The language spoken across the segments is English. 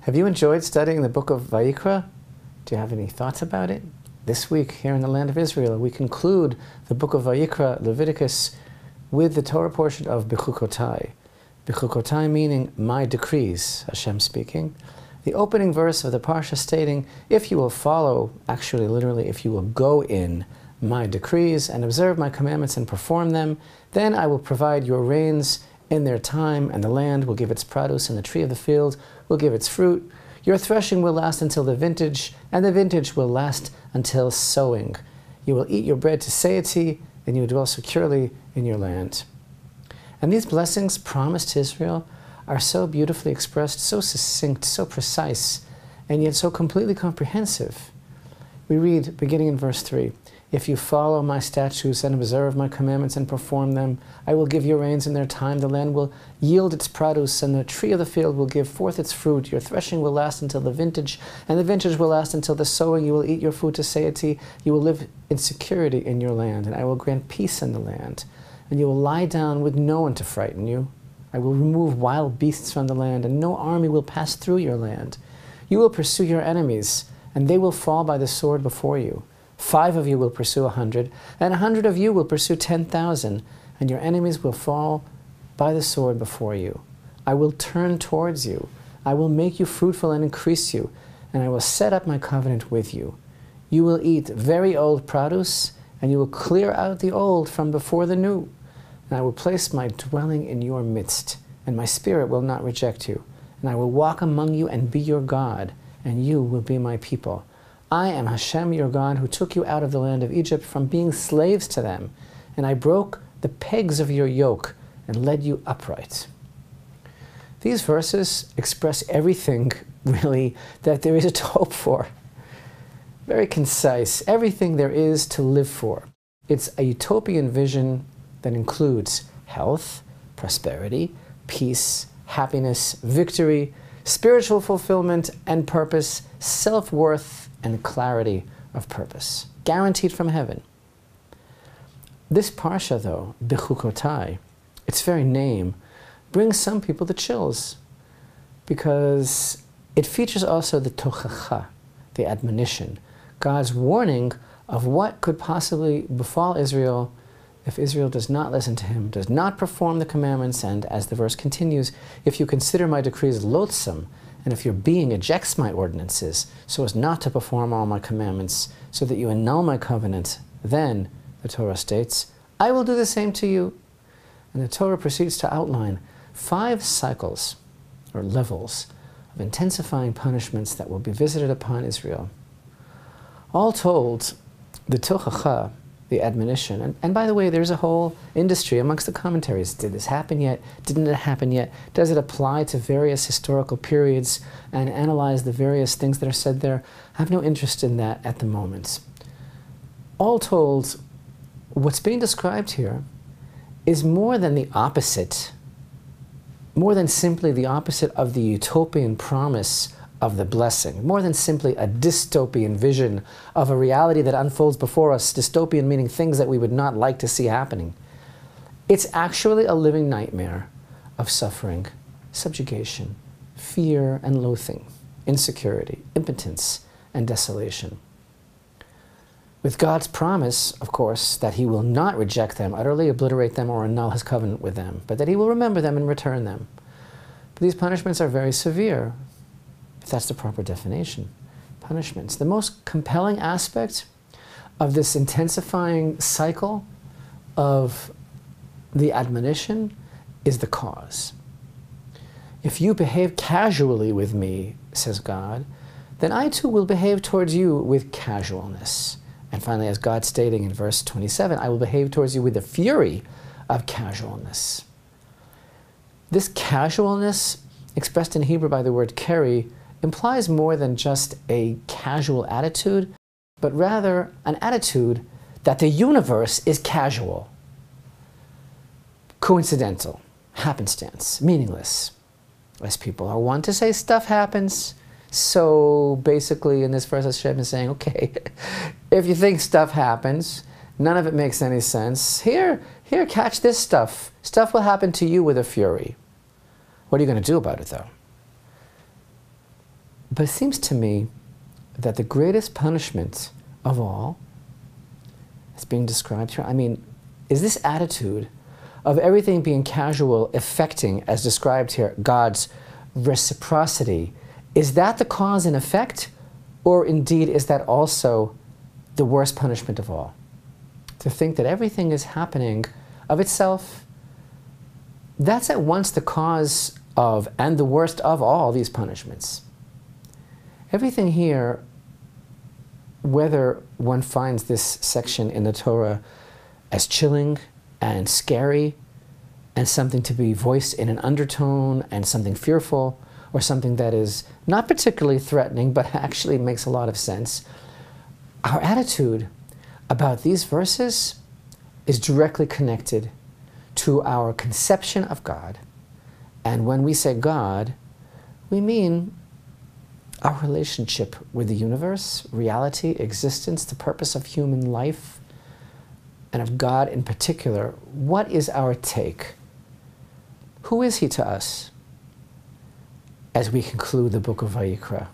Have you enjoyed studying the book of Vayikra? Do you have any thoughts about it? This week, here in the land of Israel, we conclude the book of Vayikra, Leviticus, with the Torah portion of Bechukotai. Bechukotai meaning, my decrees, Hashem speaking. The opening verse of the Parsha stating, if you will follow, actually literally, if you will go in my decrees and observe my commandments and perform them, then I will provide your rains in their time, and the land will give its produce, and the tree of the field will give its fruit. Your threshing will last until the vintage, and the vintage will last until sowing. You will eat your bread to satiety, and you will dwell securely in your land. And these blessings promised to Israel are so beautifully expressed, so succinct, so precise, and yet so completely comprehensive. We read, beginning in verse 3, if you follow my statutes and observe my commandments and perform them, I will give you rains in their time, the land will yield its produce, and the tree of the field will give forth its fruit. Your threshing will last until the vintage, and the vintage will last until the sowing. You will eat your food to satiety. You will live in security in your land, and I will grant peace in the land. And you will lie down with no one to frighten you. I will remove wild beasts from the land, and no army will pass through your land. You will pursue your enemies, and they will fall by the sword before you. 5 of you will pursue 100, and 100 of you will pursue 10,000, and your enemies will fall by the sword before you. I will turn towards you. I will make you fruitful and increase you, and I will set up my covenant with you. You will eat very old produce, and you will clear out the old from before the new. And I will place my dwelling in your midst, and my spirit will not reject you. And I will walk among you and be your God, and you will be my people. I am Hashem your God, who took you out of the land of Egypt from being slaves to them, and I broke the pegs of your yoke and led you upright. These verses express everything, really, that there is to hope for. Very concise, everything there is to live for. It's a utopian vision that includes health, prosperity, peace, happiness, victory, spiritual fulfillment and purpose, self-worth, and clarity of purpose, guaranteed from heaven. This parsha, though, Bechukotai, its very name, brings some people the chills, because it features also the tochacha, the admonition, God's warning of what could possibly befall Israel if Israel does not listen to him, does not perform the commandments, and, as the verse continues, if you consider my decrees loathsome, and if your being ejects my ordinances, so as not to perform all my commandments, so that you annul my covenant, then, the Torah states, I will do the same to you. And the Torah proceeds to outline 5 cycles, or levels, of intensifying punishments that will be visited upon Israel. All told, the tochacha, the admonition, and by the way, there's a whole industry amongst the commentaries. Did this happen yet? Didn't it happen yet? Does it apply to various historical periods, and analyze the various things that are said there? I have no interest in that at the moment. All told, what's being described here is more than the opposite, more than simply the opposite of the utopian promise of the blessing, more than simply a dystopian vision of a reality that unfolds before us, dystopian meaning things that we would not like to see happening. It's actually a living nightmare of suffering, subjugation, fear and loathing, insecurity, impotence, and desolation. With God's promise, of course, that he will not reject them, utterly obliterate them, or annul his covenant with them, but that he will remember them and return them. But these punishments are very severe, if that's the proper definition. Punishments. The most compelling aspect of this intensifying cycle of the admonition is the cause. If you behave casually with me, says God, then I too will behave towards you with casualness. And finally, as God stating in verse 27, I will behave towards you with the fury of casualness. This casualness, expressed in Hebrew by the word keri, implies more than just a casual attitude, but rather an attitude that the universe is casual, coincidental, happenstance, meaningless. As people are wont to say, stuff happens. So basically in this verse Hashem is saying, okay, if you think stuff happens, none of it makes any sense, here, catch this stuff. Stuff will happen to you with a fury. What are you going to do about it, though? But it seems to me that the greatest punishment of all is being described here. I mean, is this attitude of everything being casual affecting, as described here, God's reciprocity, is that the cause and effect? Or indeed, is that also the worst punishment of all? To think that everything is happening of itself, that's at once the cause of and the worst of all these punishments. Everything here, whether one finds this section in the Torah as chilling and scary and something to be voiced in an undertone and something fearful, or something that is not particularly threatening but actually makes a lot of sense, our attitude about these verses is directly connected to our conception of God. And when we say God, we mean our relationship with the universe, reality, existence, the purpose of human life, and of God in particular. What is our take? Who is He to us as we conclude the book of Vayikra?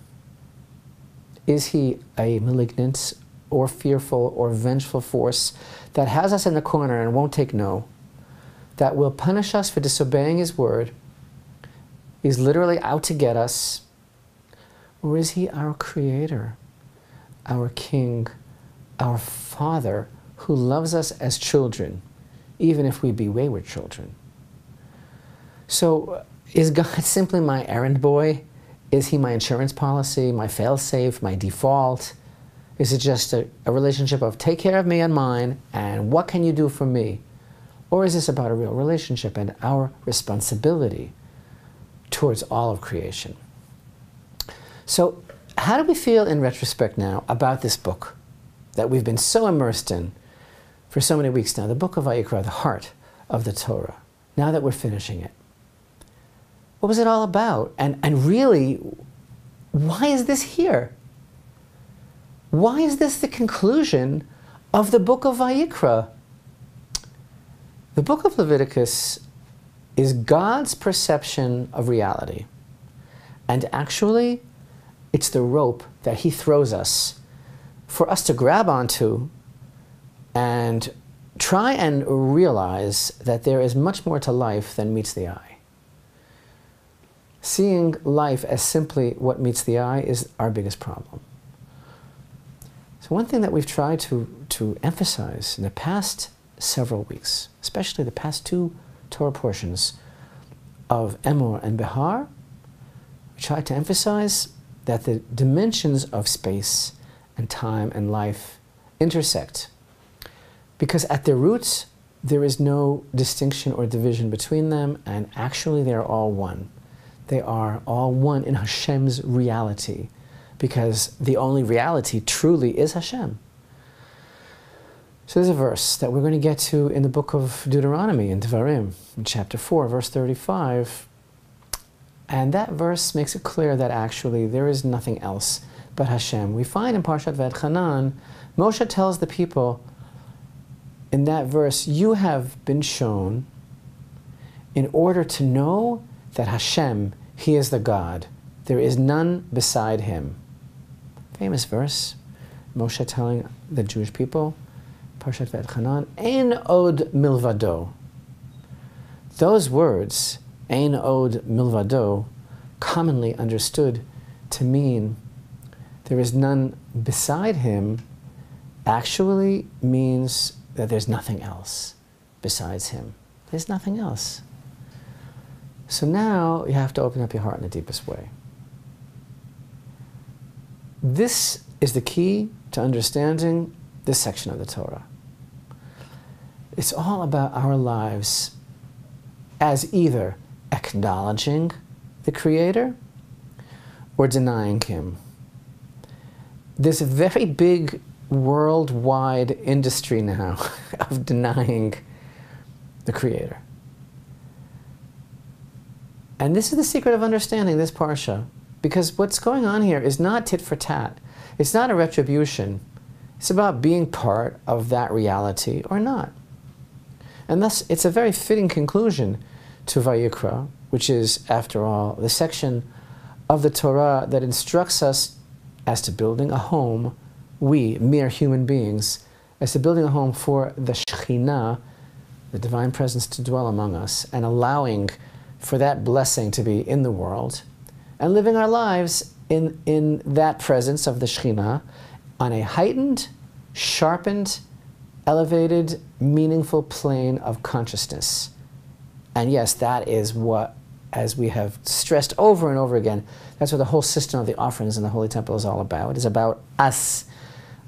Is He a malignant or fearful or vengeful force that has us in the corner and won't take no, that will punish us for disobeying His word, is literally out to get us? Or is He our Creator, our King, our Father, who loves us as children, even if we be wayward children? So, is God simply my errand boy? Is He my insurance policy, my fail-safe, my default? Is it just a relationship of take care of me and mine, and what can you do for me? Or is this about a real relationship and our responsibility towards all of creation? So, how do we feel in retrospect now about this book that we've been so immersed in for so many weeks now, the book of Vayikra, the heart of the Torah, now that we're finishing it? What was it all about? And really, why is this here? Why is this the conclusion of the book of Vayikra? The book of Leviticus is God's perception of reality. And actually, it's the rope that He throws us for us to grab onto and try and realize that there is much more to life than meets the eye. Seeing life as simply what meets the eye is our biggest problem. So one thing that we've tried to emphasize in the past several weeks, especially the past two Torah portions of Emor and Behar, we tried to emphasize that the dimensions of space and time and life intersect. Because at their roots, there is no distinction or division between them, and actually they are all one. They are all one in Hashem's reality, because the only reality truly is Hashem. So there's a verse that we're going to get to in the book of Deuteronomy, in Devarim, in chapter 4, verse 35. And that verse makes it clear that actually there is nothing else but Hashem. We find in Parashat Bechukotai, Moshe tells the people in that verse, you have been shown in order to know that Hashem, He is the God. There is none beside Him. Famous verse. Moshe telling the Jewish people, Parashat Bechukotai, Ein od milvado. Those words, Ein od milvado, commonly understood to mean there is none beside Him, actually means that there's nothing else besides Him. There's nothing else. So now you have to open up your heart in the deepest way. This is the key to understanding this section of the Torah. It's all about our lives as either acknowledging the Creator or denying Him. There's a very big worldwide industry now of denying the Creator. And this is the secret of understanding this parsha, because what's going on here is not tit for tat. It's not a retribution. It's about being part of that reality or not. And thus, it's a very fitting conclusion to Vayikra, which is, after all, the section of the Torah that instructs us as to building a home, we, mere human beings, as to building a home for the Shekhinah, the divine presence, to dwell among us, and allowing for that blessing to be in the world, and living our lives in that presence of the Shekhinah on a heightened, sharpened, elevated, meaningful plane of consciousness. And yes, that is what, as we have stressed over and over again, that's what the whole system of the offerings in the Holy Temple is all about. It is about us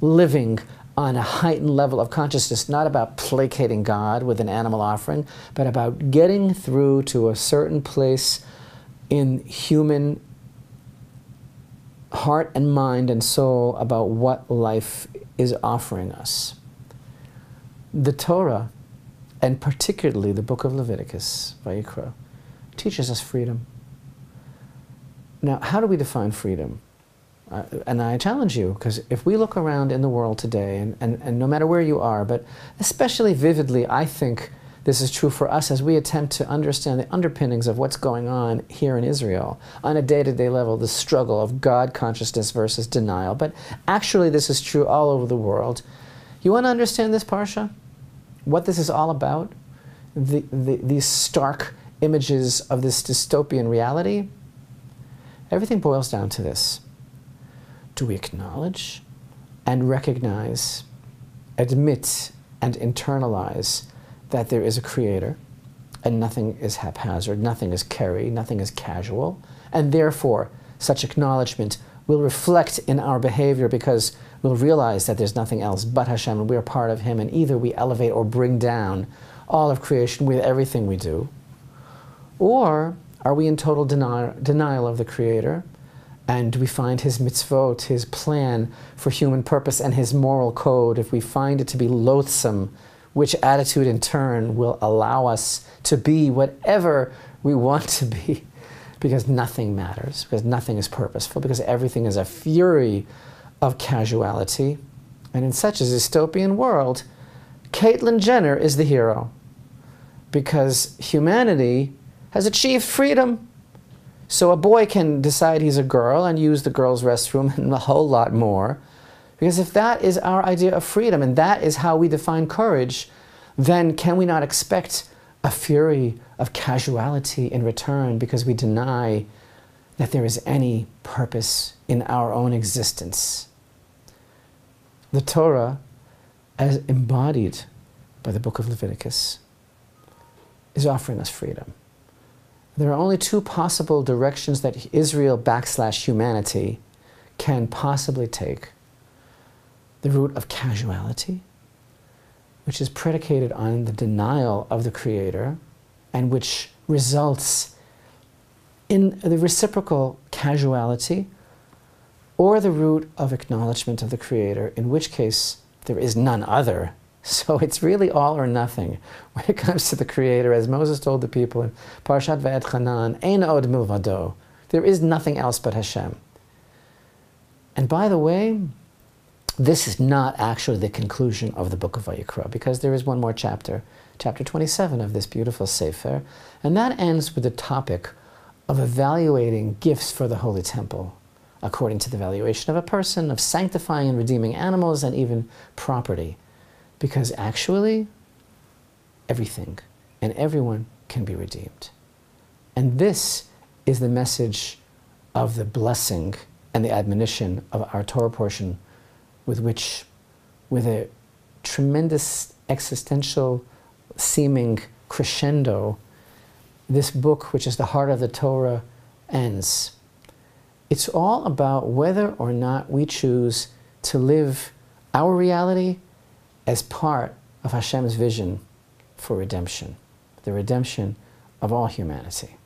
living on a heightened level of consciousness, not about placating God with an animal offering, but about getting through to a certain place in human heart and mind and soul about what life is offering us. The Torah, and particularly the book of Leviticus, Vayikra, teaches us freedom. Now, how do we define freedom? And I challenge you, because if we look around in the world today, and no matter where you are, but especially vividly, I think this is true for us as we attempt to understand the underpinnings of what's going on here in Israel on a day-to-day level, the struggle of God consciousness versus denial. But actually this is true all over the world. You want to understand this Parsha? What this is all about? These stark images of this dystopian reality? Everything boils down to this. Do we acknowledge and recognize, admit and internalize that there is a creator and nothing is haphazard, nothing is carry, nothing is casual, and therefore such acknowledgement will reflect in our behavior because we'll realize that there's nothing else but Hashem and we're part of Him, and either we elevate or bring down all of creation with everything we do, or are we in total denial of the Creator, and we find His mitzvot, His plan for human purpose, and His moral code, if we find it to be loathsome, which attitude in turn will allow us to be whatever we want to be, because nothing matters, because nothing is purposeful, because everything is a fury of casuality. And in such a dystopian world, Caitlyn Jenner is the hero, because humanity has achieved freedom. So a boy can decide he's a girl and use the girls' restroom and a whole lot more. Because if that is our idea of freedom and that is how we define courage, then can we not expect a fury of casuality in return because we deny that there is any purpose in our own existence? The Torah, as embodied by the book of Leviticus, is offering us freedom. There are only two possible directions that Israel / humanity can possibly take. The route of casuality, which is predicated on the denial of the Creator, and which results in the reciprocal casuality, or the route of acknowledgement of the Creator, in which case there is none other. So it's really all or nothing when it comes to the Creator, as Moses told the people in Parashat Bechukotai, Ein od milvado. There is nothing else but Hashem. And by the way, this is not actually the conclusion of the book of Vayikra, because there is one more chapter, chapter 27 of this beautiful Sefer, and that ends with the topic of evaluating gifts for the Holy Temple, according to the valuation of a person, of sanctifying and redeeming animals, and even property. Because actually, everything and everyone can be redeemed. And this is the message of the blessing and the admonition of our Torah portion, with which, with a tremendous existential seeming crescendo, this book, which is the heart of the Torah, ends. It's all about whether or not we choose to live our reality as part of Hashem's vision for redemption, the redemption of all humanity.